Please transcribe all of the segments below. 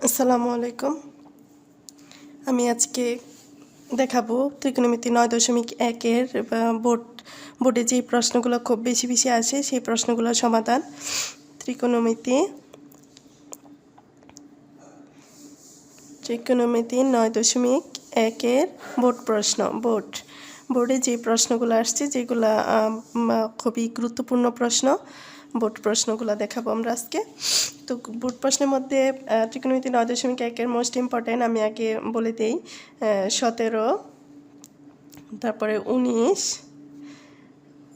আসসালামু আলাইকুম। আমি আজকে দেখাবো ত্রিকোণমিতি ৯.১ এর বোর্ডে যে প্রশ্নগুলো খুব বেশি আসে সেই প্রশ্নগুলোর সমাধান। ত্রিকোণমিতি ৯.১ এর বোর্ডে যে প্রশ্নগুলো আসছে যেগুলো খুবই গুরুত্বপূর্ণ প্রশ্ন, বোর্ড প্রশ্নগুলো দেখাবো আমরা আজকে। তো বোর্ড প্রশ্নের মধ্যে ত্রিকোণমিতি ৯.১ এর মোস্ট ইম্পর্টেন্ট আমি আগে বলে দিই। ১৭, তারপরে ১৯,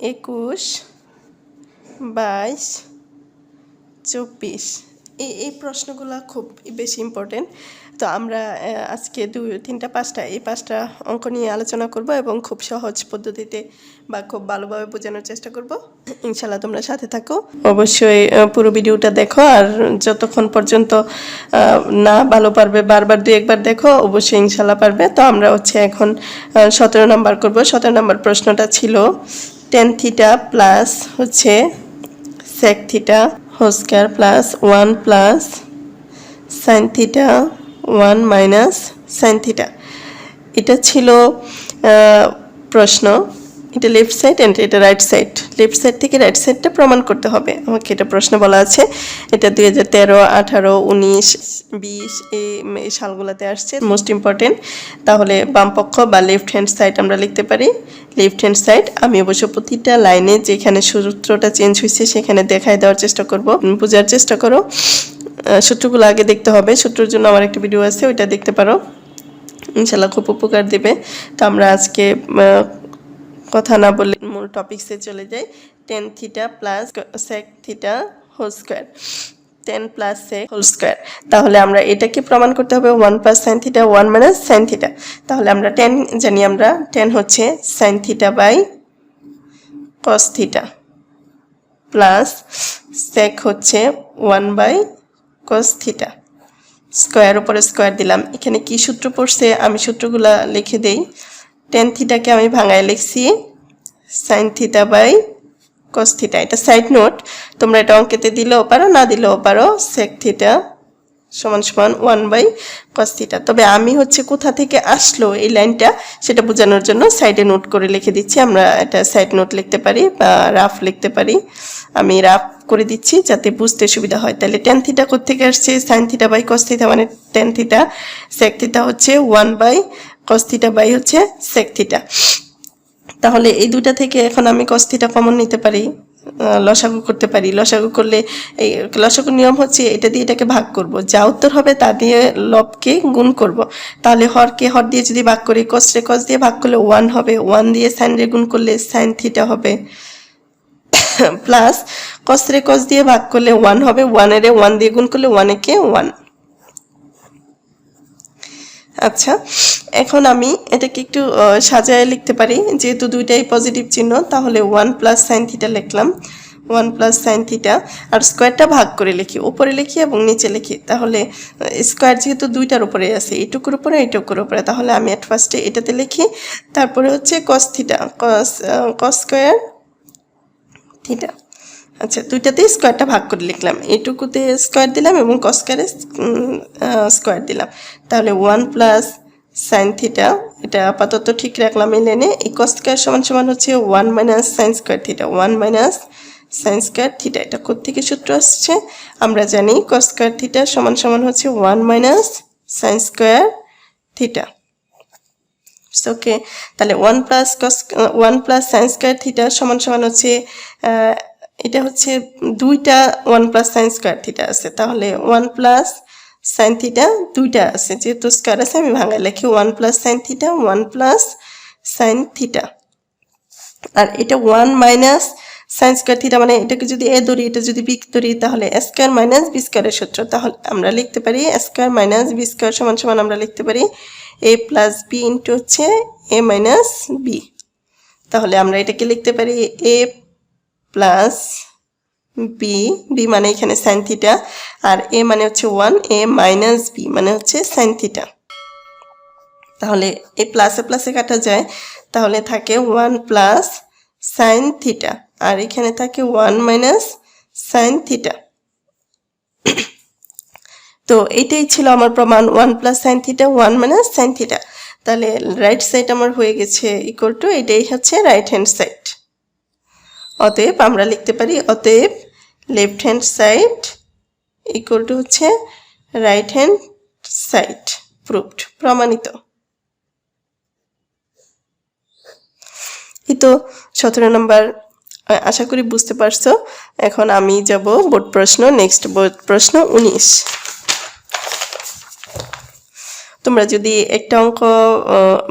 ২১, ২২, ২৪ এই প্রশ্নগুলো খুব বেশি ইম্পর্টেন্ট। তো আমরা আজকে ২, ৩টা, 5টা এই 5টা অঙ্ক নিয়ে আলোচনা করব এবং খুব সহজ পদ্ধতিতে বা খুব ভালোভাবে বোঝানোর চেষ্টা করব। ইনশাল্লাহ তোমরা সাথে থাকো, অবশ্যই পুরো ভিডিওটা দেখো। আর যতক্ষণ পর্যন্ত না ভালো পারবে বারবার ২-১বার দেখো, অবশ্যই ইনশাল্লাহ পারবে। তো আমরা এখন 17 নাম্বার করব। 17 নাম্বার প্রশ্নটা ছিল tan theta plus sec theta whole square plus 1 plus sin theta 1 minus sin theta. এটা ছিল প্রশ্ন। এটা লেফট সাইড এন্ড এটা রাইট সাইড। লেফট সাইড থেকে রাইট সাইডটা প্রমাণ করতে হবে আমাকে। এটা প্রশ্ন বলা আছে। এটা 2013, 18, 19, 20 এই সালগুলোতে আসছে, মোস্ট ইম্পর্টেন্ট। তাহলে বাম পক্ষ বা লেফট হ্যান্ড সাইড আমরা লিখতে পারি লেফট হ্যান্ড সাইড। আমি অবশ্য প্রতিটা লাইনে যেখানে সূত্রটা চেঞ্জ হয়েছে সেখানে দেখায় দেওয়ার চেষ্টা করব, বোঝার চেষ্টা করো। সূত্রগুলো আগে দেখতে হবে, সূত্রের জন্য আমার একটা ভিডিও আছে, ওইটা দেখতে পারো, ইনশাল্লাহ খুব উপকার দেবে। তো আমরা আজকে কথা না বলে মূল টপিকসে চলে যাই। tan theta plus sec theta whole square, 10 plus sec whole square. তাহলে আমরা এটাকে প্রমাণ করতে হবে 1 plus sin theta 1 minus sin theta. তাহলে আমরা tan জানি, আমরা tan হচ্ছে sin theta by cos theta plus sec হচ্ছে 1 বাই cos থিটা। স্কয়ার উপরে স্কয়ার দিলাম। এখানে কি সূত্র পড়ছে আমি সূত্রগুলা লিখে দেই। tan থিটাকে আমি ভাঙায় লিখছি sin theta by cos theta. এটা সাইড নোট, তোমরা এটা অঙ্কেতে দিলেও পারো না দিলেও পারো। sec থিটা সমান সমান 1 বাই cos থিটা। তবে আমি কোথা থেকে আসলো এই লাইনটা সেটা বোঝানোর জন্য সাইডে নোট করে লিখে দিচ্ছি। আমরা এটা সাইড নোট লিখতে পারি বা রাফ লিখতে পারি। আমি রাফ করে দিচ্ছি যাতে বুঝতে সুবিধা হয়। তাহলে tan থিটা কোথা থেকে আসছে sin theta by cos theta, মানে tan থিটা। sec থিটা হচ্ছে 1 by cos theta by sec theta. তাহলে এই দুটা থেকে এখন আমি cos থিটা কমন নিতে পারি, লসাগু করতে পারি। লসাগু করলে এই লসাগুর নিয়ম হচ্ছে এটা দিয়ে এটাকে ভাগ করব, যা উত্তর হবে তা দিয়ে লবকে গুণ করব। তাহলে হরকে হর দিয়ে যদি ভাগ করি, cos রে cos দিয়ে ভাগ করলে 1 হবে, 1 দিয়ে sin রে গুণ করলে sin থিটা হবে, প্লাস cos রে cos দিয়ে ভাগ করলে 1 হবে, 1 এর 1 দিয়ে গুণ করলে 1 একে 1। আচ্ছা, এখন আমি এটাকে একটু সাজায় লিখতে পারি, যেহেতু দুইটাই পজিটিভ চিহ্ন। তাহলে 1 প্লাস sin থিটা লিখলাম, 1 প্লাস sin থিটা। আর স্কোয়ারটা ভাগ করে লিখি, উপরে লিখি এবং নিচে লিখি। তাহলে স্কোয়ার যেহেতু দুইটার উপরে আছে, এইটুকুর উপরে এইটুকুর উপরে, তাহলে আমি এট ফার্স্টে এটাতে লিখি। তারপরে cos theta, cos square theta. আচ্ছা, দুইটাতেই স্কোয়ারটা ভাগ করে লিখলাম, এইটুকুতে স্কোয়ার দিলাম এবং cos স্কোয়ারে স্কোয়ার দিলাম। তাহলে 1 প্লাস sin থিটা, এটা আপাতত ঠিক রাখলাম এই লাইনে। এই cos স্কোয়ার সমান সমান 1 minus sin square theta, 1 minus sin square theta. এটা কোত্থেকে সূত্র আসছে আমরা জানি, cos স্কোয়ার থিটা সমান সমান 1 মাইনাস sin স্কোয়ার থিটা। ওকে, তাহলে 1 প্লাস sin স্কোয়ার থিটা সমান সমান এটা দুইটা 1 প্লাস sin স্কোয়ার থিটা আছে। তাহলে 1 প্লাস sin থিটা দুইটা আছে, যেহেতু স্কোয়ার আছে আমি ভাঙায় লিখি 1 plus sin theta, 1 plus sin theta. আর এটা 1 মাইনাস sin স্কোয়ার থিটা, মানে এটাকে যদি এ ধরি এটা যদি বি ধরি তাহলে a স্কোয়ার মাইনাস বি স্কোয়ারের সূত্র। তাহলে আমরা লিখতে পারি a square minus B square সমান সমান আমরা লিখতে পারি a plus B into a minus B. তাহলে আমরা এটাকে লিখতে পারি a প্লাস বি, বি মানে এখানে sin থিটা, আর a মানে 1, a মাইনাস বি মানে sin থিটা। তাহলে এই প্লাসে প্লাসে কাটা যায়, তাহলে থাকে 1 প্লাস sin থিটা, আর এখানে থাকে 1 মাইনাস sin থিটা। তো এটাই ছিল আমার প্রমাণ 1 plus sine theta 1 minus sine theta. তাহলে রাইট সাইড আমার হয়ে গেছে ইকুয়াল টু এটাই হচ্ছে রাইট হ্যান্ড সাইড। অতএব আমরা লিখতে পারি অতএব left hand side equal two হচ্ছে রাইট হ্যান্ড সাইড। প্রুভড, প্রমাণিত। এই তো 17 নম্বর, আশা করি বুঝতে পারছো। এখন আমি যাব বোর্ড প্রশ্ন, নেক্সট বোর্ড প্রশ্ন 19। তোমরা যদি একটা অঙ্ক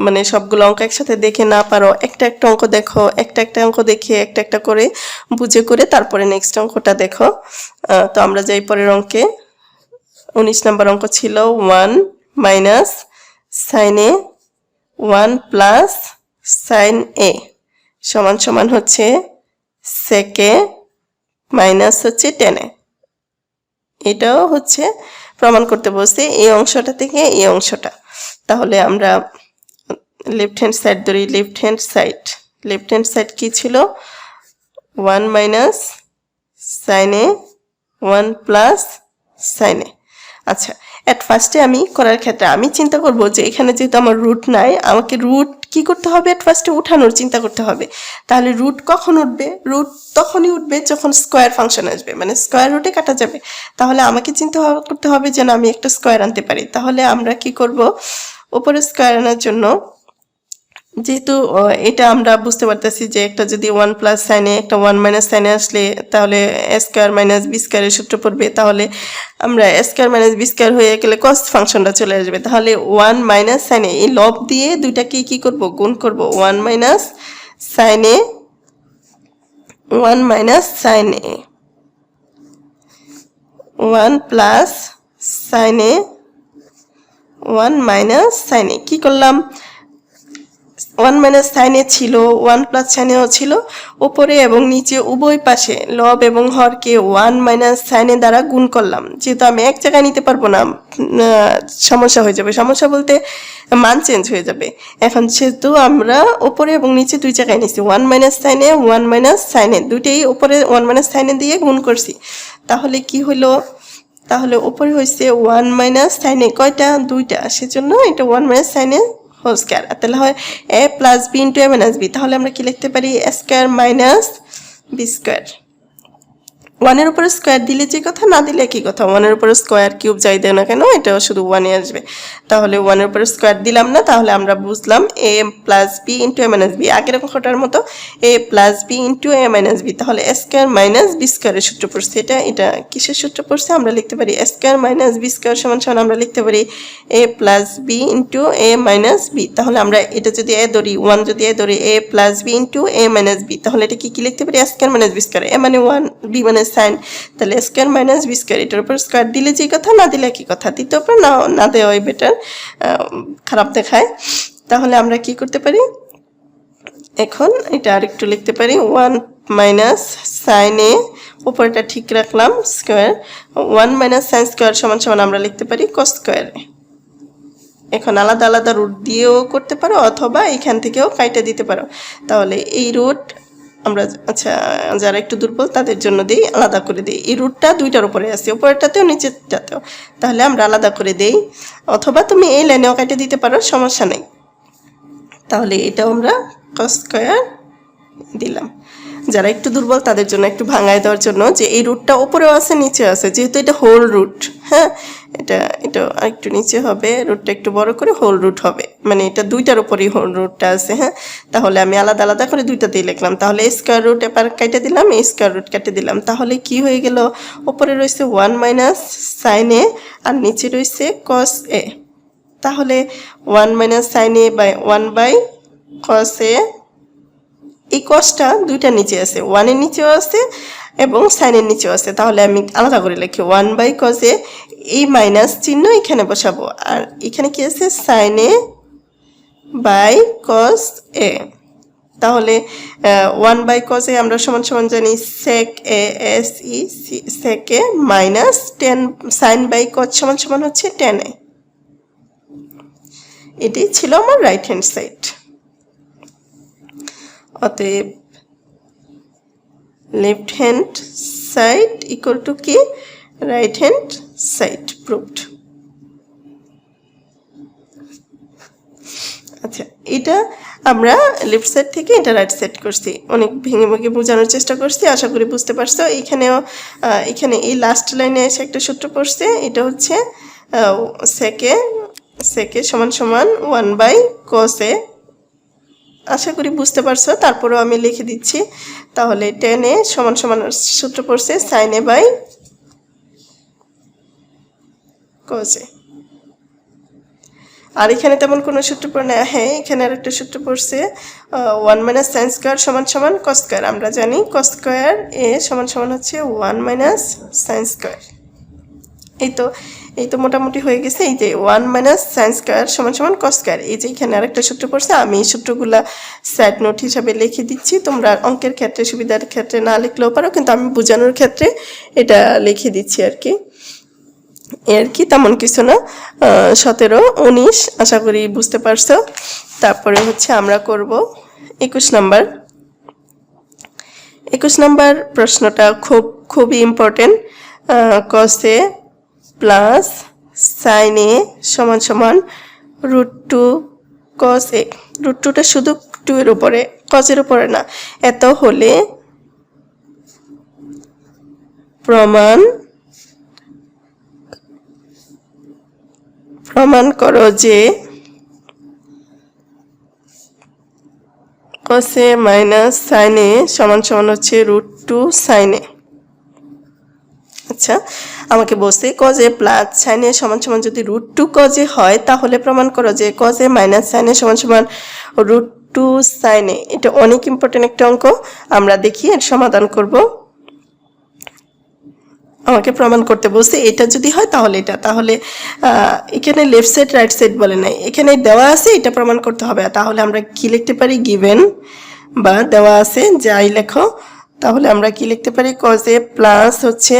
মানে সবগুলো অঙ্ক একসাথে দেখে না পারো, একটা একটা অঙ্ক দেখো, একটা একটা অঙ্ক দেখে একটা একটা করে বুঝে করে তারপরে নেক্সট অঙ্কটা দেখো। তো আমরা যাই পরের অঙ্কে। 19 নম্বর অঙ্ক ছিল 1 মাইনাস সাইন এ 1 প্লাস সাইন এ সমান সমান হচ্ছে সেকে মাইনাস হচ্ছে টেনে। এটাও হচ্ছে প্রমাণ করতে বলছে এই অংশটা থেকে এই অংশটা। তাহলে আমরা লেফট হ্যান্ড সাইড ধরি। লেফট হ্যান্ড সাইড কি ছিল? 1 মাইনাস সাইন এ 1 প্লাস সাইন এ। আচ্ছা, এট ফার্স্টে আমি করার ক্ষেত্রে আমি চিন্তা করব যে এখানে যেহেতু আমার রুট নাই, আমাকে রুট কি করতে হবে? এট ফার্স্টে উঠানোর চিন্তা করতে হবে। তাহলে রুট কখন উঠবে? রুট তখনই উঠবে যখন স্কোয়ার ফাংশন আসবে, মানে স্কোয়ার রুটে কাটা যাবে। তাহলে আমাকে চিন্তা করতে হবে যেন আমি একটা স্কোয়ার আনতে পারি। তাহলে আমরা কি করব? উপরে স্কোয়ার আনার জন্য, যেহেতু এটা আমরা বুঝতে পারতেছি যে একটা যদি 1 প্লাস সাইনে একটা 1 মাইনাস সাইনে আসলে তাহলে এ স্কোয়ার মাইনাস বি স্কোয়ারের সূত্র পড়বে। তাহলে আমরা এ স্কোয়ার মাইনাস বি স্কোয়ার হয়ে গেলে কস ফাংশনটা চলে আসবে। তাহলে 1 মাইনাস সাইনে এই লব দিয়ে দুইটাকে কি করব? গুণ করব। 1 মাইনাস সাইনে 1 মাইনাস সাইনে 1 প্লাস সাইনে 1 মাইনাস সাইনে কি করলাম? 1 মাইনাস সাইনে ছিল, 1 প্লাস সাইনেও ছিল। উপরে এবং নিচে উভয় পাশে লব এবং হরকে 1 মাইনাস সাইনে দ্বারা গুণ করলাম। যেহেতু আমি এক জায়গায় নিতে পারবো না, সমস্যা হয়ে যাবে। সমস্যা বলতে মান চেঞ্জ হয়ে যাবে। এখন যেহেতু আমরা উপরে এবং নিচে দুই জায়গায় নিছি, 1 মাইনাস সাইনে 1 মাইনাস সাইনে দুইটাই উপরে 1 মাইনাস সাইনে দিয়ে গুণ করছি। তাহলে কি হলো? তাহলে উপরে হয়েছে 1 মাইনাস সাইনে কয়টা? দুইটা, সেজন্য এটা 1 মাইনাস সাইনে হোল স্কোয়ার। তাহলে হয় A plus B into A minus B. তাহলে আমরা কি লিখতে পারি? A square minus B square. 1 এর উপরে স্কোয়ার দিলে যে কথা, না দিলে কি কথা। 1 এর উপরে স্কোয়ার কিউব যাই দেয় না কেন, এটাও শুধু 1 এ আসবে। তাহলে 1 এর উপরে স্কোয়ার দিলাম না, তাহলে আমরা বুঝলাম এ plus B into A minus B, আগের অঙ্কটার মতো এ plus B into A minus B. তাহলে এ স্কোয়ার মাইনাস বি স্কোয়ারের সূত্র পড়ছে। এটা কিসের সূত্র পড়ছে? আমরা লিখতে পারি A square minus B square সমান সমান আমরা লিখতে পারি এ plus B into A minus B. তাহলে আমরা এটা যদি এ ধরি, 1 যদি এ ধরি, এ plus B into A minus B, তাহলে এটা কি লিখতে পারি? A square minus B square. এ মানে 1, বি মানে সাইন, তাহলে স্কোয়ার মাইনাস বি স্কোয়ার। এটার উপর স্কোয়ার দিলে যে কথা, না দিলে কি কথা। দ্বিতীয় উপর না দেওয়াই বেটার, খারাপ দেখায়। তাহলে আমরা কি করতে পারি? এখন এটা আরেকটু লিখতে পারি 1 মাইনাস সাইন এ, উপরটা ঠিক রাখলাম স্কোয়ার, 1 মাইনাস সাইন স্কোয়ার সমান সমান আমরা লিখতে পারি কস স্কোয়ার। এখন আলাদা আলাদা রুট দিয়েও করতে পারো অথবা এখান থেকেও কাইটা দিতে পারো। তাহলে এই রুট আমরা, আচ্ছা যারা একটু দুর্বল তাদের জন্য দিই, আলাদা করে দিই। এই রুটটা দুইটার উপরে আছে, উপরেরটাতেও নিচেরটাতেও। তাহলে আমরা আলাদা করে দেই, অথবা তুমি এই লাইনেও কাটে দিতে পারো, সমস্যা নেই। তাহলে এটাও আমরা কস স্কয়ার দিলাম। যারা একটু দুর্বল তাদের জন্য একটু ভাঙায় দেওয়ার জন্য যে এই রুটটা উপরেও আছে নিচেও আছে, যেহেতু এটা হোল রুট। হ্যাঁ, এটা আরেকটু নিচে হবে, রুটটা একটু বড় করে হোল রুট হবে, মানে এটা দুইটার উপরেই হোল রুটটা আছে। হ্যাঁ, তাহলে আমি আলাদা আলাদা করে দুইটাতেই লিখলাম। তাহলে স্কোয়ার রুট এবার কেটে দিলাম, এই স্কোয়ার রুট কেটে দিলাম। তাহলে কি হয়ে গেল? উপরে রয়েছে 1 মাইনাস সাইন এ আর নিচে রয়েছে কস এ। তাহলে 1 minus sine A by 1 by cos A. এই কসটা দুইটা নিচে আছে, 1 এর নিচেও আছে এবং সাইনের নিচেও আছে। তাহলে আমি আলাদা করে লিখি 1 বাই কস এ, এই মাইনাস চিহ্ন এখানে বসাবো, আর এখানে কি আছে? Sine A by cos A. তাহলে 1 বাই কস এ আমরা সমান সমান জানি sec A S E sec A minus 10 sine by cos সমান সমান হচ্ছে 10 এ। এটাই ছিল আমার রাইট হ্যান্ড সাইড। অতএব left hand side equal to কি? Right hand side. প্রুভড। এটা আমরা লেফট সাইড থেকে এটা রাইট সাইড করছি, অনেক ভেঙে ভেঙে বোঝানোর চেষ্টা করছি, আশা করি বুঝতে পারছো। এখানেও এখানে এই লাস্ট লাইনে এসে একটা সূত্র পড়ছে, এটা হচ্ছে সেকে সেকে সমান সমান 1/cos a। আশা করি বুঝতে পারছো, তারপরেও আমি লিখে দিচ্ছি। তাহলে tan a সমান সমান সূত্র পড়ছে sin a/cos a। আর এখানে তেমন কোনো সূত্র পড়ে না। হ্যাঁ, এখানে আর একটা সূত্র পড়ছে 1 - sin স্কয়ার সমান সমান cos স্কয়ার। আমরা জানি cos স্কয়ার a সমান সমান হচ্ছে 1 - sin স্কয়ার। এই তো মোটামুটি হয়ে গেছে। এই যে 1 - sin স্কয়ার সমান সমান cos স্কয়ার, এই যে এখানে আরেকটা সূত্র পড়ছে। আমি এই সূত্রগুলা সাইড নোট হিসাবে লিখে দিচ্ছি, তোমরা অঙ্কের ক্ষেত্রে সুবিধার ক্ষেত্রে না লিখলেও পারো, কিন্তু আমি বোঝানোর ক্ষেত্রে এটা লিখে দিচ্ছি আর কি। এর কি তেমন কিছু না। 17, 19 আশা করি বুঝতে পারছো। তারপরে হচ্ছে আমরা করব 21 নাম্বার। 21 নাম্বার প্রশ্নটা খুবই important. cos a plus sin a সমান সমান √2 cos a। √2টা শুধু 2 এর উপরে, cos এর উপরে না। এত হলে প্রমাণ করো যে cos a minus sin a সমান সমান হচ্ছে √2 sin a। আচ্ছা, আমাকে বলছে cos a plus sin a সমান সমান যদি √2 cos a হয়, তাহলে প্রমাণ করো যে cos a minus sin a সমান সমান √2 sin a। এটা অনেক ইম্পর্টেন্ট একটা অঙ্ক, আমরা দেখি এর সমাধান করব। আমাকে প্রমাণ করতে বলছে এটা যদি হয় তাহলে এটা, তাহলে এখানে লেফট সাইড রাইট সাইড বলে নাই, এখানে দেওয়া আছে এটা প্রমাণ করতে হবে। তাহলে আমরা কি লিখতে পারি, গিভেন বা দেওয়া আছে যাই লেখো, তাহলে আমরা কি লিখতে পারি, cos a প্লাস হচ্ছে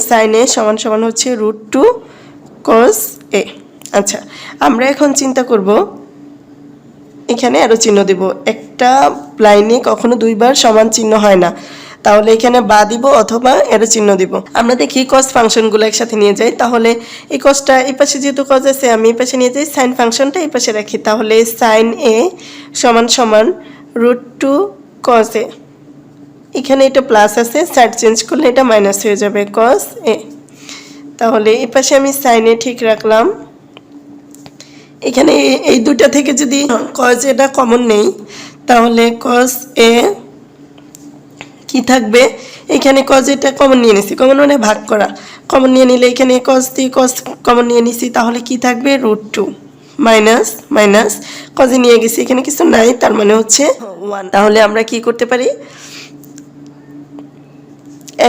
sin a সমান সমান হচ্ছে √2 cos a। আচ্ছা, আমরা এখন চিন্তা করব, এখানে আরো চিহ্ন দেব। একটা লাইনে কখনো দুইবার সমান চিহ্ন হয় না, তাহলে এখানে বা দিব অথবা এর চিহ্ন দিব। আমরা দেখি cos ফাংশনগুলো একসাথে নিয়ে যাই, তাহলে এই cosটা এই পাশে যেহেতু cos আছে আমি এই পাশে নিয়ে যাই, sin ফাংশনটা এই পাশে রাখি, তাহলে sin a সমান সমান √2 cos a। এখানে এটা প্লাস আছে, সাইড চেঞ্জ করলে এটা মাইনাস হয়ে যাবে cos a। তাহলে এই পাশে আমি sin a ঠিক রাখলাম। এখানে এই দুটা থেকে যদি cos এটা কমন নেই, তাহলে cos a কি থাকবে, এখানে cos এটা কমন নিয়ে নিছি, কমন মানে ভাগ করা, কমন নিয়ে নিলে এখানে cos দিয়ে cos কমন নিয়ে নিছি, তাহলে কি থাকবে √2 মাইনাস মাইনাস cos এ নিয়ে গেছি, এখানে কিছু নাই, তার মানে হচ্ছে 1। তাহলে আমরা কি করতে পারি,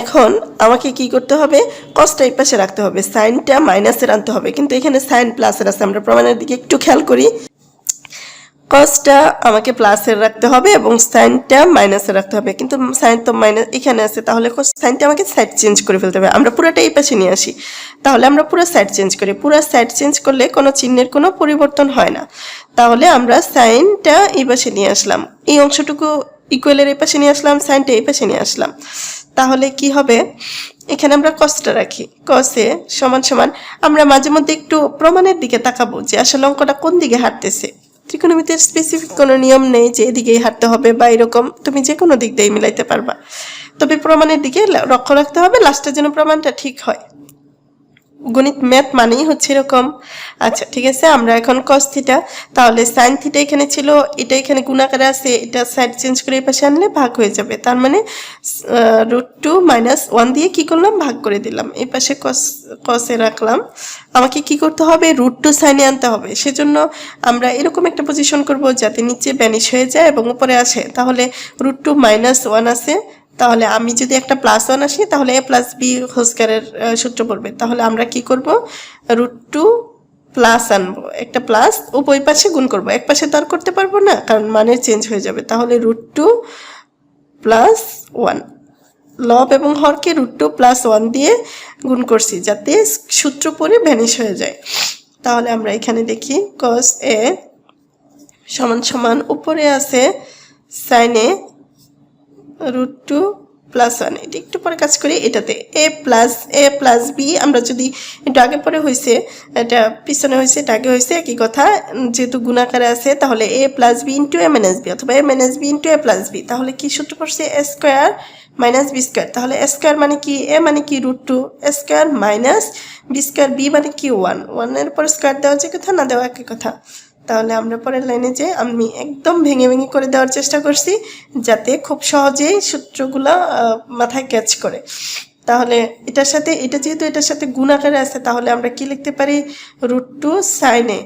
এখন আমাকে কি করতে হবে, cosটা এই পাশে রাখতে হবে, সাইনটা মাইনাসের আনতে হবে, কিন্তু এখানে সাইন প্লাসের আছে। আমরা প্রমাণের দিকে একটু খেয়াল করি, cosটা আমাকে প্লাসের রাখতে হবে এবং সাইনটা মাইনাসের রাখতে হবে, কিন্তু সাইন তো মাইনাস এখানে আছে, তাহলে সাইনটা আমাকে সাইড চেঞ্জ করে ফেলতে হবে। আমরা পুরোটা এই পাশে নিয়ে আসি, তাহলে আমরা পুরো সাইড চেঞ্জ করি। পুরো সাইড চেঞ্জ করলে কোনো চিহ্নের কোনো পরিবর্তন হয় না, তাহলে আমরা সাইনটা এই পাশে নিয়ে আসলাম, এই অংশটুকু ইকুয়ালের এই পাশে নিয়ে আসলাম, সাইনটা এই পাশে নিয়ে আসলাম। তাহলে কি হবে, এখানে আমরা cosটা রাখি, cos a সমান সমান, আমরা মাঝে মধ্যে একটু প্রমাণের দিকে তাকাবো যে আসলে অঙ্কটা কোন দিকে হাঁটতেছে। ত্রিকোণমিতির স্পেসিফিক কোনো নিয়ম নেই যে এদিকেই হাঁটতে হবে বা এরকম, তুমি যে কোনো দিক দিয়ে মিলাইতে পারবা, তবে প্রমাণের দিকে লক্ষ্য রাখতে হবে, লাস্টে যেন প্রমাণটা ঠিক হয়। গণিত ম্যাথ মানেই হচ্ছে এরকম। আচ্ছা ঠিক আছে, আমরা এখন cos থিটা, তাহলে sin থিটা এখানে ছিল, এটা এখানে গুণাকারে আছে, এটা সাইড চেঞ্জ করে এই পাশে আনলে ভাগ হয়ে যাবে, তার মানে √2 - 1 দিয়ে কি করলাম, ভাগ করে দিলাম, এই পাশে cos এ রাখলাম। আমাকে কি করতে হবে, √2 sin এ আনতে হবে, সেজন্য আমরা এরকম একটা পজিশন করব যাতে নিচে ভ্যানিশ হয়ে যায় এবং উপরে আসে। তাহলে √2 - 1 আছে, তাহলে আমি যদি একটা +1 আসি, তাহলে a + b হোল স্কয়ারের সূত্র পড়বে। তাহলে আমরা কি করব, √2 প্লাস আনবো, একটা প্লাস উভয় পাশে গুণ করব, এক পাশে তো আর করতে পারবো না কারণ মানে চেঞ্জ হয়ে যাবে। তাহলে √2 + 1, লব এবং হরকে √2 + 1 দিয়ে গুণ করছি যাতে সূত্র পড়ে ভ্যানিশ হয়ে যায়। তাহলে আমরা এখানে দেখি cos a সমান সমান উপরে আছে sin a √2 +1 এটা একটু পরে কাজ করি এটাতে a প্লাস b আমরা যদি একটু আগে পরে হয়েছে এটা পিছনে হয়েছে এটা আগে হয়েছে একই কথা যেহেতু গুণাকারে আছে তাহলে a plus b into a minus b অথবা a minus b into a plus b তাহলে কি সূত্র পড়ছে a square minus b square তাহলে a স্কোয়ার মানে কি a মানে কি √2 a square minus b square b মানে কি 1 এর পর স্কোয়ার দেওয়া যে কথা না দেওয়া একই কথা তাহলে আমরা পরের লাইনে যে আমি একদম ভেঙে ভেঙে করে দেওয়ার চেষ্টা করছি যাতে খুব সহজেই সূত্রগুলো মাথায় ক্যাচ করে তাহলে এটার সাথে এটা যেহেতু এটার সাথে গুণ আকারে আছে তাহলে আমরা কি লিখতে পারি √2 sin a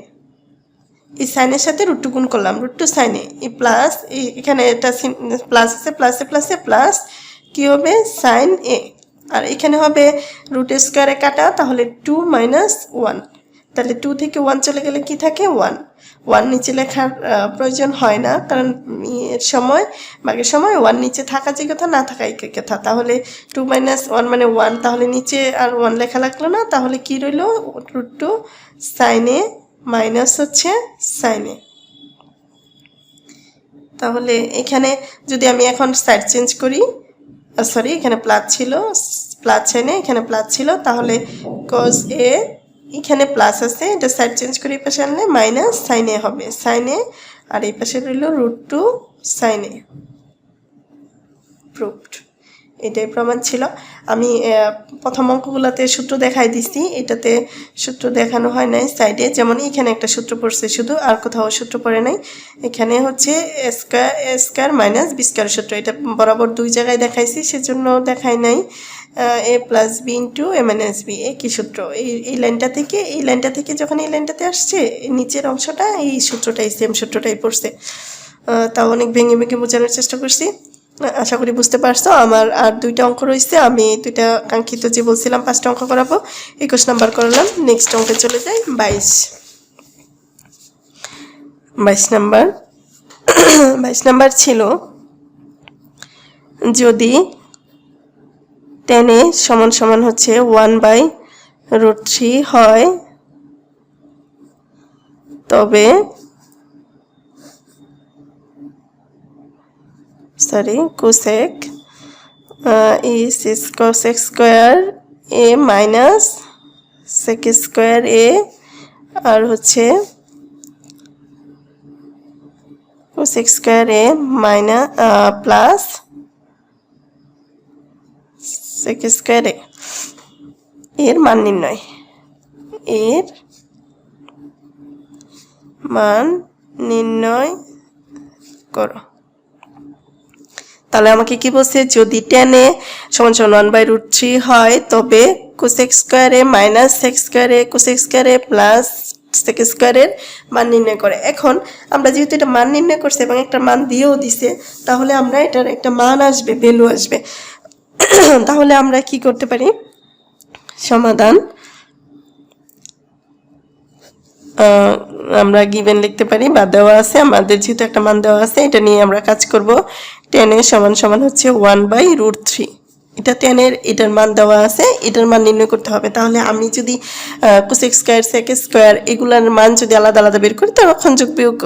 এই সাইনের সাথে √2 গুণ করলাম √2 sin a এই প্লাস এখানে এটা প্লাস আছে প্লাসে প্লাসে প্লাস কি হবে sin a আর এখানে হবে √2 স্কয়ারে কাটা তাহলে 2 - 1 তাহলে 2 থেকে 1 চলে গেলে কি থাকে 1 নিচে লেখার প্রয়োজন হয় না কারণ এর সময় বাকি সময় 1 নিচে থাকা যে কথা না থাকা একই কথা তাহলে 2 - 1 মানে 1 তাহলে নিচে আর 1 লেখা লাগলো না তাহলে কি রইলো √2 sin a মাইনাস হচ্ছে sin a তাহলে এখানে যদি আমি এখন সাইড চেঞ্জ করি সরি এখানে প্লাস ছিল প্লাস এনে এখানে প্লাস ছিল তাহলে cos a এখানে প্লাস আছে এটা সাইড চেঞ্জ করে এই পাশে আনলে মাইনাস sin a হবে sin a আর এই পাশে রইল √2 sin a প্রুভড এটাই প্রমাণ ছিল আমি প্রথম অঙ্কগুলোতে সূত্র দেখাই দিছি এটাতে সূত্র দেখানো হয় নাই সাইডে যেমন এখানে একটা সূত্র পড়ছে শুধু আর কোথাও সূত্র পড়ে নাই এখানে হচ্ছে a square minus b square সূত্র এটা বরাবর দুই জায়গায় দেখাইছি সেজন্য দেখাই নাই a plus b into a minus b একই সূত্র এই লাইনটা থেকে যখন এই লাইনটাতে আসছে নিচের অংশটা এই সূত্রটাই সেম সূত্রটাই পড়ছে তাও অনেক ভেঙে ভেঙে বোঝানোর চেষ্টা করছি আশা করি বুঝতে পারছো আমার আর দুইটা অঙ্ক রয়েছে আমি দুইটা কাঙ্ক্ষিত যে বলছিলাম 5টা অঙ্ক করাবো 21 নাম্বার করলাম নেক্সট অঙ্কে চলে যাই 22 নাম্বার ছিল যদি tan a সমান হচ্ছে 1/√3 হয় তবে cosec is cosec square a minus sec square a আর হচ্ছে cosec square a minus plus sec square a এর মান নির্ণয় করো তাহলে আমাকে কি বলছে যদি tan a = 1/√3 হয় তবে cosec square a minus sec square a cosec square a plus sec square এর মান নির্ণয় করে এখন আমরা যেহেতু এটা মান নির্ণয় করছে এবং একটা মান দিয়েও দিছে তাহলে আমরা এটার একটা মান আসবে ভ্যালু আসবে তাহলে আমরা কি করতে পারি সমাধান আমরা গিভেন লিখতে পারি বা দেওয়া আছে আমাদের যেহেতু একটা মান দেওয়া আছে এটা নিয়ে আমরা কাজ করব tan a সমান হচ্ছে 1/√3 এটা tan এর এটার মান দেওয়া আছে এটার মান নির্ণয় করতে হবে তাহলে আমি যদি cosec square sec square এগুলার মান যদি আলাদা আলাদা বের করি তখন যোগ বিয়োগ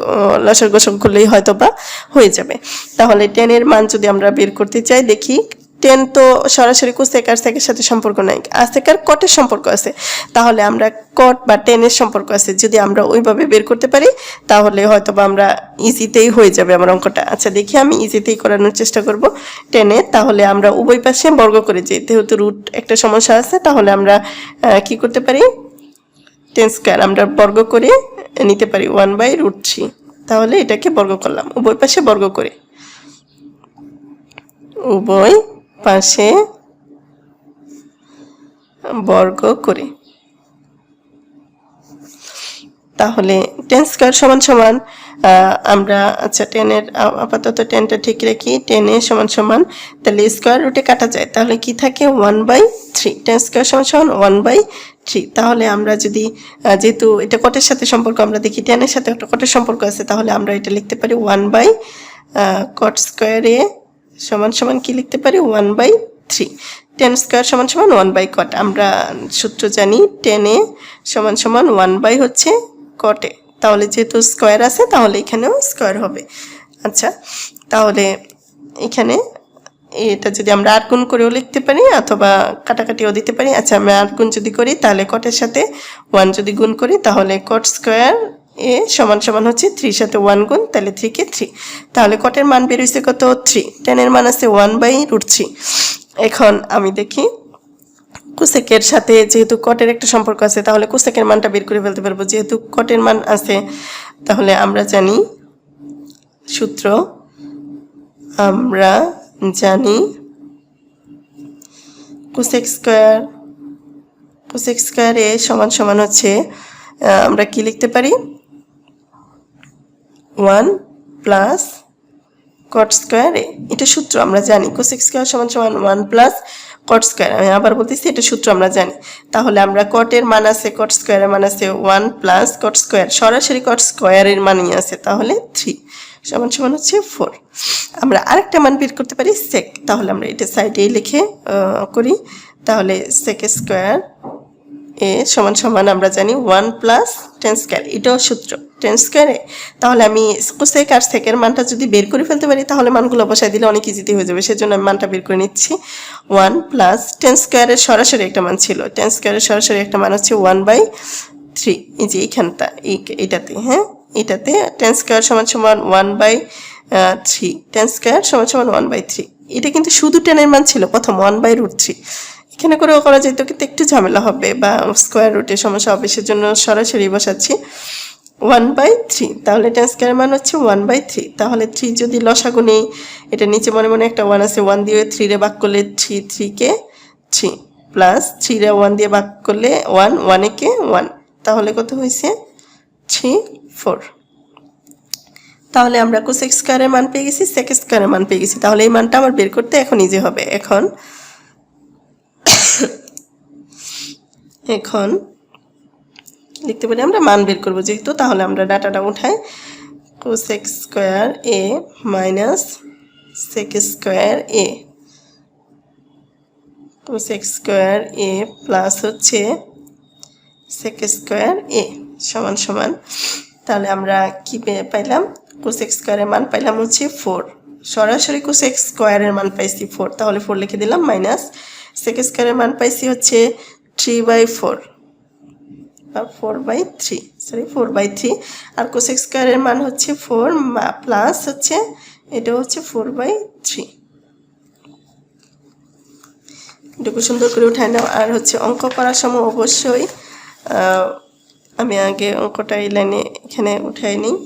লসাগু গসাগু করলেই হয়তো বা হয়ে যাবে তাহলে tan এর মান যদি আমরা বের করতে চাই দেখি tan তো সরাসরি cosec আর sec এর সাথে সম্পর্ক নাই আর sec আর cot এর সম্পর্ক আছে তাহলে আমরা cot বা tan এর সম্পর্ক আছে যদি আমরা ওইভাবে বের করতে পারি তাহলে হয়তোবা আমরা ইজিতেই হয়ে যাবে আমার অঙ্কটা আচ্ছা দেখি আমি ইজিতেই করানোর চেষ্টা করব tan এ তাহলে আমরা উভয় পাশে বর্গ করে যেহেতু রুট একটা সমস্যা আছে তাহলে আমরা কি করতে পারি tan স্কয়ার আমরা বর্গ করে নিতে পারি 1/√3 তাহলে এটাকে বর্গ করলাম উভয় পাশে বর্গ করে উভয় পাশে বর্গ করে তাহলে tan স্কয়ার সমান আমরা আচ্ছা tan এর আপাতত tanটা ঠিক রাখি tan a সমান তাহলে স্কয়ার রুটে কাটা যায় তাহলে কি থাকে 1/3 tan স্কয়ার সমান 1/3 তাহলে আমরা যদি যেহেতু এটা কটের সাথে সম্পর্ক আমরা দেখি tan এর সাথে একটা কটের সম্পর্ক আছে তাহলে আমরা এটা লিখতে পারি 1/cot স্কয়ার a সমান কি লিখতে পারি 1/3 tan স্কয়ার সমান 1/cot আমরা সূত্র জানি tan a সমান 1/ হচ্ছে cot a তাহলে যেহেতু স্কয়ার আছে তাহলে এখানেও স্কয়ার হবে আচ্ছা তাহলে এখানে এটা যদি আমরা 8 গুণ করেও লিখতে পারি অথবা কাটাকাটিও দিতে পারি। আচ্ছা, আমি 8 গুণ যদি করি তাহলে কটের সাথে 1 যদি গুণ করি তাহলে কট স্কোয়ার এ সমান সমান হচ্ছে 3 সাথে 1 গুণ, তাহলে 3 কে 3। তাহলে কটের মান বের হয়েছে কত? 3। টেনের মান আছে 1/√3। এখন আমি দেখি কোসেকের সাথে যেহেতু কটের একটা সম্পর্ক আছে তাহলে কোসেকের মানটা বের করে ফেলতে পারবো। যেহেতু কটের মান আছে তাহলে আমরা জানি সূত্র, আমরা জানি কোসেক স্কোয়ার এ সমান সমান হচ্ছে আমরা কি লিখতে পারি? 1 প্লাস কট স্কোয়ার এ। এটা সূত্র আমরা জানি, কোসেক স্কোয়ার সমান সমান 1 প্লাস কট স্কোয়ার। আমি আবার বলতেছি এটা সূত্র আমরা জানি। তাহলে আমরা কটের মান আছে, কট স্কোয়ারের মান আছে 1 প্লাস কট স্কোয়ার, সরাসরি কট স্কোয়ারের মানই আছে, তাহলে 3 সমান সমান হচ্ছে 4। আমরা আরেকটা মান বের করতে পারি সেক, তাহলে আমরা এটা সাইডে লিখে করি। তাহলে সেক স্কোয়ার এ সমান সমান আমরা জানি 1 প্লাস টেন স্কোয়ার, এটাও সূত্র টেন স্কোয়ারে। তাহলে আমি কোসেক আর সেকের মানটা যদি বের করে ফেলতে পারি তাহলে মানগুলো বসাই দিলে অনেক ইজিতে হয়ে যাবে, সেজন্য আমি মানটা বের করে নিচ্ছি। 1 প্লাস টেন স্কোয়ারের সরাসরি একটা মান ছিল, টেন স্কোয়ারের সরাসরি একটা মান হচ্ছে 1/3। এই যে এইখানটা এইটাতে, হ্যাঁ এটাতে টেন স্কোয়ার সমান সমান 1/3, টেন স্কোয়ার সমান সমান 1/3। এটা কিন্তু শুধু টেনের মান ছিল প্রথম 1/√3, এখানে করেও করা যেত কিন্তু একটু ঝামেলা হবে বা স্কোয়ার রুটে সমস্যা হবে, সেজন্য সরাসরি বসাচ্ছি 1/3। তাহলে টেন স্কোয়ারের মান হচ্ছে 1/3। তাহলে 3 যদি লসাগু নেই, এটা নিচে মনে মনে একটা 1 আছে, 1 দিয়ে 3 রে ভাগ করলে 3, 3 কে 3 প্লাস 3 রে 1 দিয়ে ভাগ করলে 1, 1 এ কে 1, তাহলে কত হয়েছে? 3, 4। তাহলে আমরা কোসেক স্কোয়ারের মান পেয়ে গেছি, সেক স্কোয়ারের মান পেয়ে গেছি। তাহলে এই মানটা আমার বের করতে এখন ইজি হবে। এখন লিখতে পারি আমরা মান বের করবো যেহেতু, তাহলে আমরা ডাটাটা উঠাই। কোসেক স্কোয়ার এ মাইনাস সেক স্কোয়ার এ, কোসেক স্কোয়ার এ প্লাস হচ্ছে সেক স্কোয়ার এ সমান সমান, তাহলে আমরা কি পাইলাম? কোসেক স্কোয়ারের মান পাইলাম হচ্ছে 4, সরাসরি কোসেক স্কোয়ারের মান পাইছি 4, তাহলে 4 লিখে দিলাম, মাইনাস সেক স্কোয়ারের মান পাইছি হচ্ছে 3/4 বা 4/3 আর কোসেক স্কোয়ারের মান হচ্ছে 4 প্লাস হচ্ছে এটা হচ্ছে 4/3। এটুকু সুন্দর করে উঠায় নাও। আর হচ্ছে অঙ্ক করার সময় অবশ্যই আমি আগে অঙ্কটা এই লাইনে এখানে উঠাই নিই।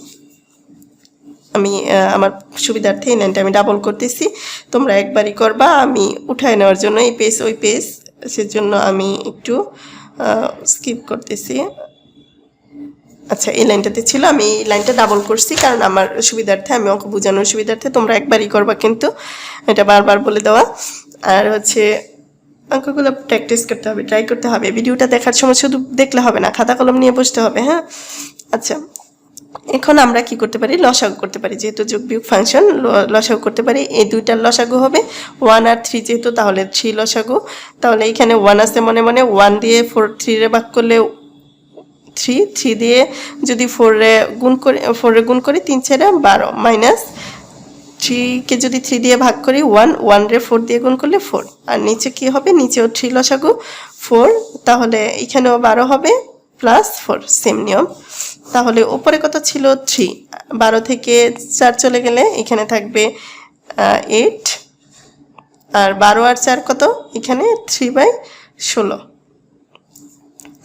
আমি আমার সুবিধার্থে এই লাইনটা আমি ডাবল করতেছি, তোমরা একবারই করবা। আমি উঠায় নেওয়ার জন্য এই পেজ ওই পেজ, সেজন্য আমি একটু স্কিপ করতেছি। আচ্ছা, এই লাইনটাতে ছিল, আমি এই লাইনটা ডাবল করছি কারণ আমার সুবিধার্থে, আমি অঙ্ক বোঝানোর সুবিধার্থে। তোমরা একবারই করবা কিন্তু, এটা বারবার বলে দেওয়া। আর হচ্ছে অঙ্কগুলো প্র্যাকটিস করতে হবে, ট্রাই করতে হবে। ভিডিওটা দেখার সময় শুধু দেখলে হবে না, খাতা কলম নিয়ে বসতে হবে, হ্যাঁ। আচ্ছা, এখন আমরা কি করতে পারি? লসাগু করতে পারি। যেহেতু যোগ বিয়োগ ফাংশন, লসাগু করতে পারি। এই দুইটার লসাগু হবে 1 আর 3, যেহেতু তাহলে 3 লসাগু। তাহলে এখানে 1 আছে মনে মনে, 1 দিয়ে 3 রে ভাগ করলে 3 দিয়ে যদি 4 রে গুণ করি 3 × 12, মাইনাস 3 কে যদি 3 দিয়ে ভাগ করি 1 রে 4 দিয়ে গুণ করলে 4, আর নিচে কি হবে? নিচেও 3 লসাগু 4, তাহলে এখানেও 12 হবে প্লাস 4, সেম নিয়ম। তাহলে উপরে কত ছিল? 3, 12 থেকে 4 চলে গেলে এখানে থাকবে 8, আর 12 আর 4 কত? এখানে 3/16।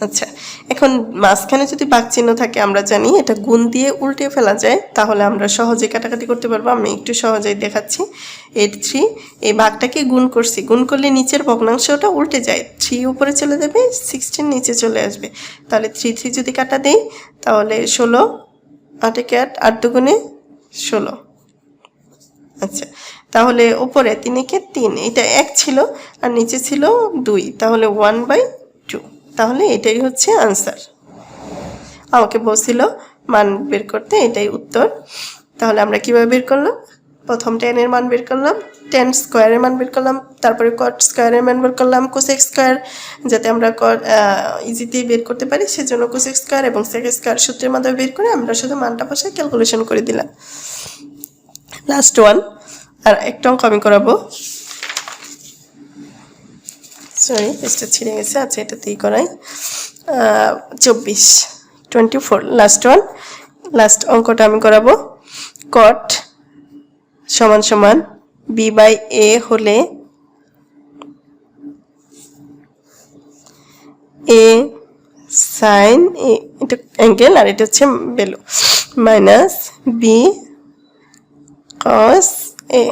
আচ্ছা, এখন মাঝখানে যদি ভাগ চিহ্ন থাকে আমরা জানি এটা গুণ দিয়ে উল্টে ফেলা যায়, তাহলে আমরা সহজে কাটাকাটি করতে পারবো। আমি একটু সহজেই দেখাচ্ছি। 8/3 এই ভাগটাকে গুণ করছি, গুণ করলে নিচের ভগ্নাংশটা উল্টে যায়, 3 উপরে চলে যাবে, 16 নিচে চলে আসবে। তাহলে 3 যদি কাটা দেই তাহলে 16, 8 × 8, 8 দুগুণে 16। আচ্ছা, তাহলে উপরে 3 × 3, এটা 1 ছিল আর নিচে ছিল 2, তাহলে 1/2। তাহলে এটাই হচ্ছে আনসার। আমাকে বলছিল মান বের করতে, এটাই উত্তর। তাহলে আমরা কিভাবে বের করলাম? প্রথম টেনের মান বের করলাম, টেন স্কোয়ারের মান বের করলাম, তারপরে কট স্কোয়ারের মান বের করলাম, কোসেক স্কোয়ার যাতে আমরা ইজিতেই বের করতে পারি সেজন্য কোসেক স্কোয়ার এবং সেক স্কোয়ার সূত্রের মাধ্যমে বের করে আমরা শুধু মানটা বসে ক্যালকুলেশন করে দিলাম। লাস্ট ওয়ান, আর একটা অঙ্ক আমি করাবো। সরি পেজটা ছিঁড়ে গেছে। আচ্ছা এটাতেই করাই। 24 24 লাস্ট ওয়ান, লাস্ট অঙ্কটা আমি করাবো। কট সমান সমান বি বাই এ হলে এ সাইন এ, এটা অ্যাঙ্গেল আর এটা হচ্ছে value, minus B cos A,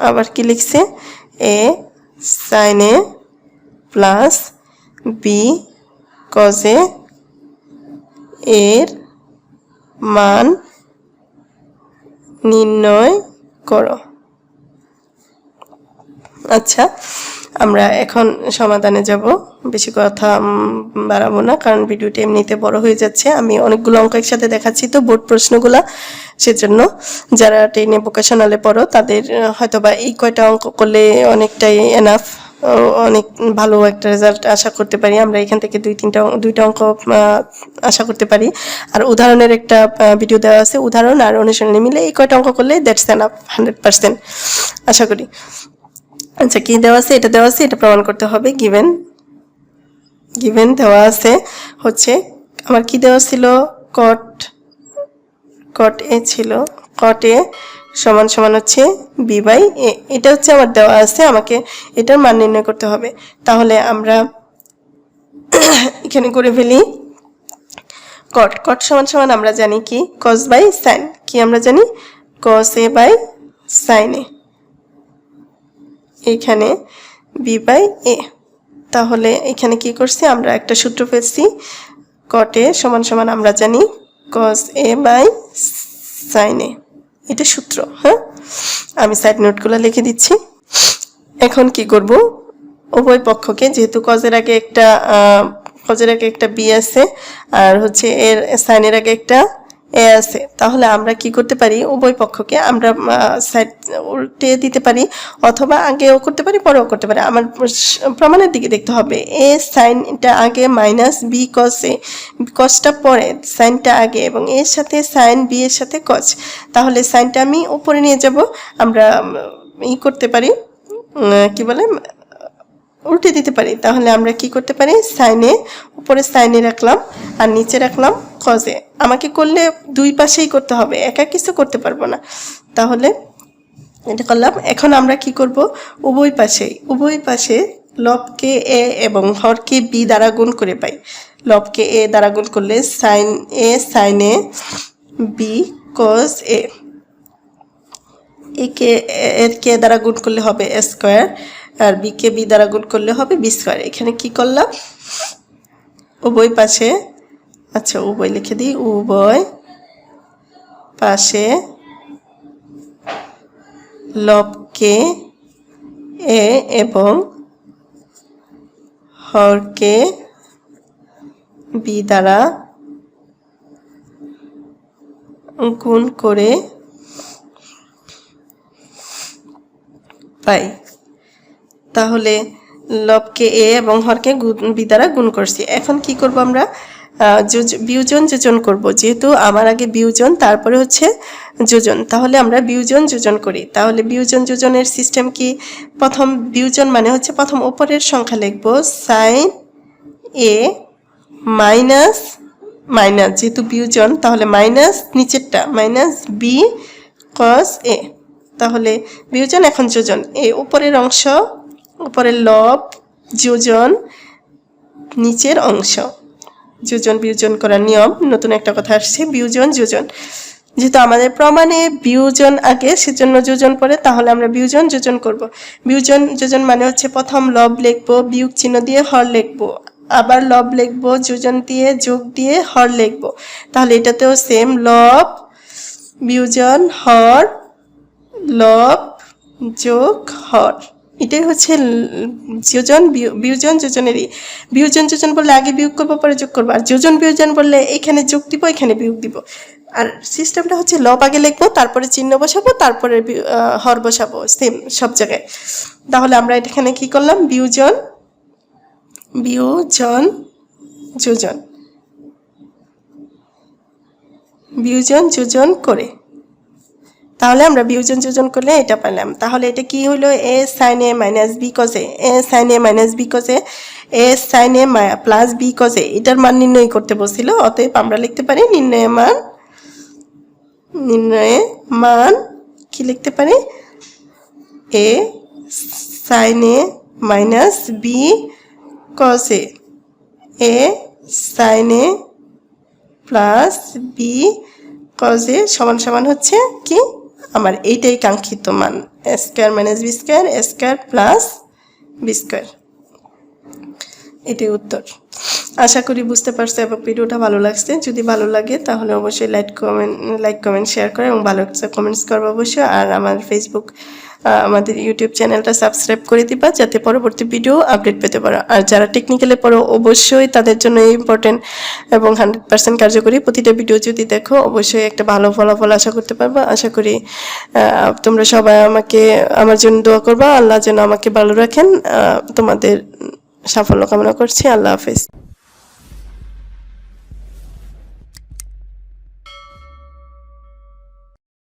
আবার কি লিখছে A sine A plus B cos A এর মান নির্ণয় করো। আচ্ছা আমরা এখন সমাধানে যাব, বেশি কথা বাড়াবো না কারণ ভিডিওটি এমনিতে বড় হয়ে যাচ্ছে। আমি অনেকগুলো অঙ্ক একসাথে দেখাচ্ছি তো বোর্ড প্রশ্নগুলা, সেজন্য যারা টেনে ভোকেশনালে পড়ো তাদের হয়তোবা এই কয়টা অঙ্ক করলে অনেকটাই এনাফ, অনেক ভালো একটা রেজাল্ট আশা করতে পারি আমরা এখান থেকে। দুইটা অঙ্ক আশা করতে পারি। আর উদাহরণের একটা ভিডিও দেওয়া আছে, উদাহরণ আর অনুশীলনী মিলে এই কয়টা অঙ্ক করলে দ্যাটস এনাফ 100% আশা করি। আচ্ছা কি দেওয়া আছে, এটা দেওয়া আছে, এটা প্রমাণ করতে হবে। গিভেন দেওয়া আছে হচ্ছে আমার কি দেওয়া ছিল, কট এ ছিল, কট এ সমান সমান হচ্ছে বি বাই এ, এটা হচ্ছে আমার দেওয়া আছে, আমাকে এটার মান নির্ণয় করতে হবে। তাহলে আমরা এখানে করে ফেলি। কট সমান সমান আমরা জানি কি কস বাই সাইন, কি আমরা জানি কস এ বাই সাইন এ, এইখানে বি বাই এ। তাহলে এখানে কি করছি আমরা একটা সূত্র পেয়েছি, কট এ সমান সমান আমরা জানি কস এ বাই সাইন এ, এটা সূত্র। হ্যাঁ আমি সাইড নোটগুলো লিখে দিচ্ছি। এখন কি করব, উভয় পক্ষকে যেহেতু কজের আগে একটা বি আছে আর হচ্ছে এর সাইনের আগে একটা এ আছে, তাহলে আমরা কি করতে পারি, উভয় পক্ষকে আমরা সাইড উল্টে দিতে পারি, অথবা আগেও করতে পারি পরেও করতে পারি। আমার প্রমাণের দিকে দেখতে হবে। এ সাইনটা আগে মাইনাস বি কস এ, কসটা পরে সাইনটা আগে, এবং এর সাথে সাইন বি এর সাথে কস, তাহলে সাইনটা আমি উপরে নিয়ে যাব। আমরা করতে পারি কি বলে উল্টে দিতে পারি। তাহলে আমরা কি করতে পারি, সাইনে উপরে সাইনে রাখলাম আর নিচে রাখলাম কজে। আমাকে করলে দুই পাশেই করতে হবে, একা কিছু করতে পারবো না। তাহলে এটা করলাম। এখন আমরা কি করব, উভয় পাশে লবকে এ এবং হরকে বি দ্বারা গুণ করে পাই। লবকে এ দ্বারা গুণ করলে sine A B cos A, এর কে দ্বারা গুণ করলে হবে এ স্কোয়ার, আর বি কে বি দ্বারা গুণ করলে হবে বি স্কোয়ার। এখানে কি করলাম, উভয় পাশে, আচ্ছা উভয় লিখে দিই, উভয় পাশে লবকে এ এবং হরকে বি দ্বারা গুণ করে পাই। তাহলে লবকে এ এবং হরকে বি দ্বারা গুণ করছি। এখন কি করব আমরা, বিয়োজন যোজন করব। যেহেতু আমার আগে বিয়োজন তারপরে হচ্ছে যোজন, তাহলে আমরা বিয়োজন যোজন করি। তাহলে বিয়োজন যোজনের সিস্টেম কি, প্রথম বিয়োজন মানে হচ্ছে প্রথম উপরের সংখ্যা লিখব সাইন এ মাইনাস যেহেতু বিয়োজন তাহলে মাইনাস নিচেরটা মাইনাস বি কস এ, তাহলে বিয়োজন এখন যোজন। এই উপরের অংশ, উপরের লব যোজন নিচের অংশ, যোজন বিয়োজন করার নিয়ম, নতুন একটা কথা আসছে, বিয়োজন যোজন। যেহেতু আমাদের প্রমাণে বিয়োজন আগে সেজন্য যোজন পরে, তাহলে আমরা বিয়োজন যোজন করব। বিয়োজন যোজন মানে হচ্ছে প্রথম লব লিখবো, বিয়োগ চিহ্ন দিয়ে হর লিখবো, আবার লব লিখবো, যোজন দিয়ে যোগ দিয়ে হর লিখবো। তাহলে এটাতেও সেম, লব বিয়োজন হর, লব যোগ হর, এটাই হচ্ছে যোজন বিয়োজন যোজনেরই। বিয়োজন যোজন বললে আগে বিয়োগ করবো পরে যোগ করবো, আর যোজন বিয়োজন বললে এখানে যোগ দিব এখানে বিয়োগ দিব। আর সিস্টেমটা হচ্ছে লব আগে লিখবো, তারপরে চিহ্ন বসাবো, তারপরে হর বসাবো, সেম সব জায়গায়। তাহলে আমরা এখানে কি করলাম, বিয়োজন যোজন, বিয়োজন যোজন করে, তাহলে আমরা বিয়োজন যোজন করলে এটা পেলাম। তাহলে এটা কি হলো, A sine A minus B cos A, A sine A minus B cos A sine A plus B cos এটার মান নির্ণয় করতে বলছিল। অতএব আমরা লিখতে পারি নির্ণয়ে মান কি লিখতে পারি, A sine A minus B cos A sine A plus B cos A সমান সমান হচ্ছে কি, আমার এইটাই কাঙ্ক্ষিত মান, A square minus B square, A square plus B square. এটাই উত্তর। আশা করি বুঝতে পারছো এবং ভিডিওটা ভালো লাগছে। যদি ভালো লাগে তাহলে অবশ্যই লাইক কমেন্ট শেয়ার করে এবং ভালো একটা কমেন্টস করবো অবশ্যই। আর আমার ফেসবুক আমাদের ইউটিউব চ্যানেলটা সাবস্ক্রাইব করে দিবা, যাতে পরবর্তী ভিডিও আপডেট পেতে পারো। আর যারা টেকনিক্যালে পড়ো অবশ্যই তাদের জন্য ইম্পর্টেন্ট এবং 100% কার্যকরী। প্রতিটা ভিডিও যদি দেখো অবশ্যই একটা ভালো ফলাফল আশা করতে পারবো। আশা করি তোমরা সবাই আমার জন্য দোয়া করবা, আল্লাহ যেন আমাকে ভালো রাখেন। তোমাদের সাফল্য কামনা করছি। আল্লাহ হাফেজ।